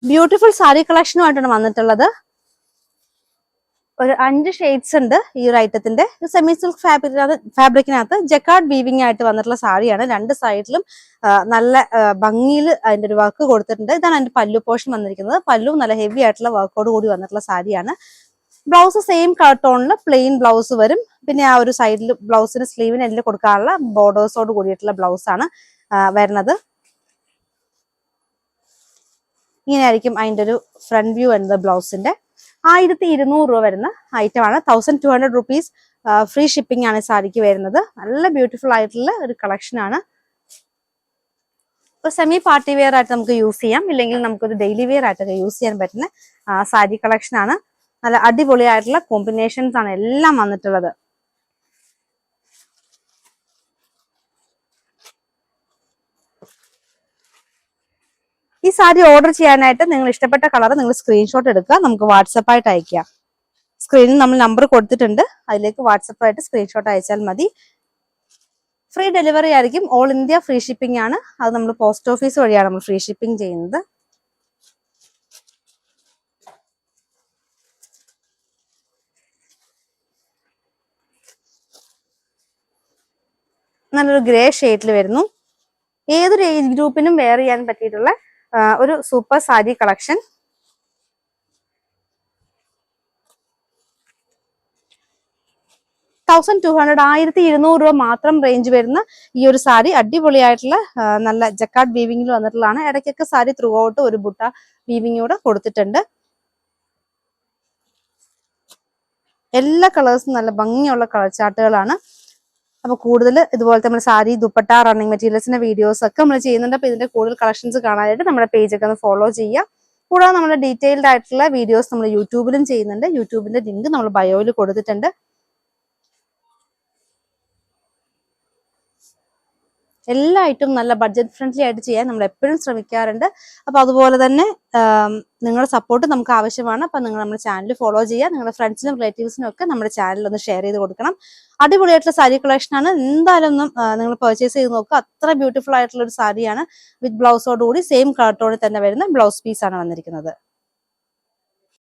Beautiful sari കളക്ഷനുമായിട്ടാണ് വന്നിട്ടുള്ളത്. ഒരു 5 shades ഉണ്ട് ഈ ഒരു ഐറ്റത്തിന്റെ. സെമി സിൽക്ക് ഫാബ്രിക്കിനകത്ത് ജക്കാർഡ് വീവിംഗ് ആയിട്ട് വന്നിട്ടുള്ള സാരിയാണ്. 2 സൈഡിലും നല്ല ഭംഗിയിൽ അതിന്റെ ഒരു വർക്ക് കൊടുത്തിട്ടുണ്ട്. ഇതാണ് അതിന്റെ പല്ലു പോർഷൻ വന്നിരിക്കുന്നത്. പല്ലു നല്ല ഹെവി ആയിട്ടുള്ള വർക്കോട് കൂടി വന്നിട്ടുള്ള സാരിയാണ്. ബ്ലൗസ് സെയിം കളർ ടോണില് പ്ലെയിൻ ബ്ലൗസ് വരും. പിന്നെ ആ ഒരു സൈഡിൽ ബ്ലൗസിന് സ്ലീവിന് എല്ലാം കൊടുക്കാനുള്ള ബോർഡേഴ്സോട് കൂടിയിട്ടുള്ള ബ്ലൗസ് ആണ് വരുന്നത്. ഇങ്ങനെയായിരിക്കും അതിന്റെ ഒരു ഫ്രണ്ട് വ്യൂ വരുന്നത്. ബ്ലൗസിന്റെ 1200 രൂപ വരുന്ന ഐറ്റം ആണ്. 1200 rupees ഫ്രീ ഷിപ്പിംഗ് ആണ് സാരിക്ക് വരുന്നത്. നല്ല ബ്യൂട്ടിഫുൾ ആയിട്ടുള്ള ഒരു കളക്ഷൻ ആണ്. ഒരു സെമി പാർട്ടി വെയർ ആയിട്ട് നമുക്ക് യൂസ് ചെയ്യാം, ഇല്ലെങ്കിൽ നമുക്കൊരു ഡെയിലി വെയർ ആയിട്ടൊക്കെ യൂസ് ചെയ്യാൻ പറ്റുന്ന സാരി കളക്ഷൻ ആണ്. നല്ല അടിപൊളിയായിട്ടുള്ള കോമ്പിനേഷൻസ് ആണ് എല്ലാം വന്നിട്ടുള്ളത്. ഈ സാരി ഓർഡർ ചെയ്യാനായിട്ട് നിങ്ങൾ ഇഷ്ടപ്പെട്ട കളർ നിങ്ങൾ സ്ക്രീൻഷോട്ട് എടുക്കുക, നമുക്ക് വാട്സപ്പായിട്ട് അയക്കുക. സ്ക്രീനിൽ നമ്മൾ നമ്പർ കൊടുത്തിട്ടുണ്ട്, അതിലേക്ക് വാട്സപ്പായിട്ട് സ്ക്രീൻഷോട്ട് അയച്ചാൽ മതി. ഫ്രീ ഡെലിവറി ആയിരിക്കും. ഓൾ ഇന്ത്യ ഫ്രീ ഷിപ്പിംഗ് ആണ്. അത് നമ്മൾ പോസ്റ്റ് ഓഫീസ് വഴിയാണ് നമ്മൾ ഫ്രീ ഷിപ്പിംഗ് ചെയ്യുന്നത്. നല്ലൊരു ഗ്രേ ഷെയ്ഡിൽ വരുന്നു. ഏതൊരു ഏജ് ഗ്രൂപ്പിനും വെയർ ചെയ്യാൻ പറ്റിയിട്ടുള്ള ഒരു സൂപ്പർ സാരി കളക്ഷൻ. $1200 രൂപ മാത്രം റേഞ്ച് വരുന്ന ഈ ഒരു സാരി അടിപൊളിയായിട്ടുള്ള നല്ല ജക്കാർഡ് വീവിംഗിൽ വന്നിട്ടുള്ളതാണ്. ഇടയ്ക്കൊക്കെ സാരി ത്രൂ ഔട്ട് ഒരു ബുട്ട വീവിംഗ് കൂടെ കൊടുത്തിട്ടുണ്ട്. എല്ലാ കളേഴ്സും നല്ല ഭംഗിയുള്ള കളർ ചാർട്ടുകളാണ്. അപ്പൊ കൂടുതൽ ഇതുപോലത്തെ നമ്മൾ സാരി, ദുപ്പട്ട, റണ്ണിങ് മെറ്റീരിയൽസിന്റെ വീഡിയോസ് ഒക്കെ നമ്മൾ ചെയ്യുന്നുണ്ട്. അപ്പൊ ഇതിന്റെ കൂടുതൽ കളക്ഷൻസ് കാണാനായിട്ട് നമ്മുടെ പേജൊക്കെ ഒന്ന് ഫോളോ ചെയ്യുക. കൂടാതെ നമ്മുടെ ഡീറ്റെയിൽഡ് ആയിട്ടുള്ള വീഡിയോസ് നമ്മൾ യൂട്യൂബിലും ചെയ്യുന്നുണ്ട്. യൂട്യൂബിന്റെ ലിങ്ക് നമ്മൾ ബയോയിൽ കൊടുത്തിട്ടുണ്ട്. എല്ലാ ഐറ്റവും നല്ല ബഡ്ജറ്റ് ഫ്രണ്ട്ലി ആയിട്ട് ചെയ്യാൻ നമ്മൾ എപ്പോഴും ശ്രമിക്കാറുണ്ട്. അപ്പൊ അതുപോലെ തന്നെ നിങ്ങളുടെ സപ്പോർട്ട് നമുക്ക് ആവശ്യമാണ്. അപ്പൊ നിങ്ങൾ നമ്മുടെ ചാനൽ ഫോളോ ചെയ്യുക. നിങ്ങളുടെ ഫ്രണ്ട്സിനും റിലേറ്റീവ്സിനും ഒക്കെ നമ്മുടെ ചാനൽ ഒന്ന് ഷെയർ ചെയ്ത് കൊടുക്കണം. അടിപൊളിയായിട്ടുള്ള സാരി കളക്ഷൻ ആണ്. എന്തായാലും ഒന്നും നിങ്ങൾ പർച്ചേസ് ചെയ്ത് നോക്കുക. അത്ര ബ്യൂട്ടിഫുൾ ആയിട്ടുള്ള ഒരു സാരിയാണ്. വിത്ത് ബ്ലൗസോട് കൂടി സെയിം കളർ ടോണിൽ തന്നെ വരുന്ന ബ്ലൗസ് പീസ് ആണ് വന്നിരിക്കുന്നത്.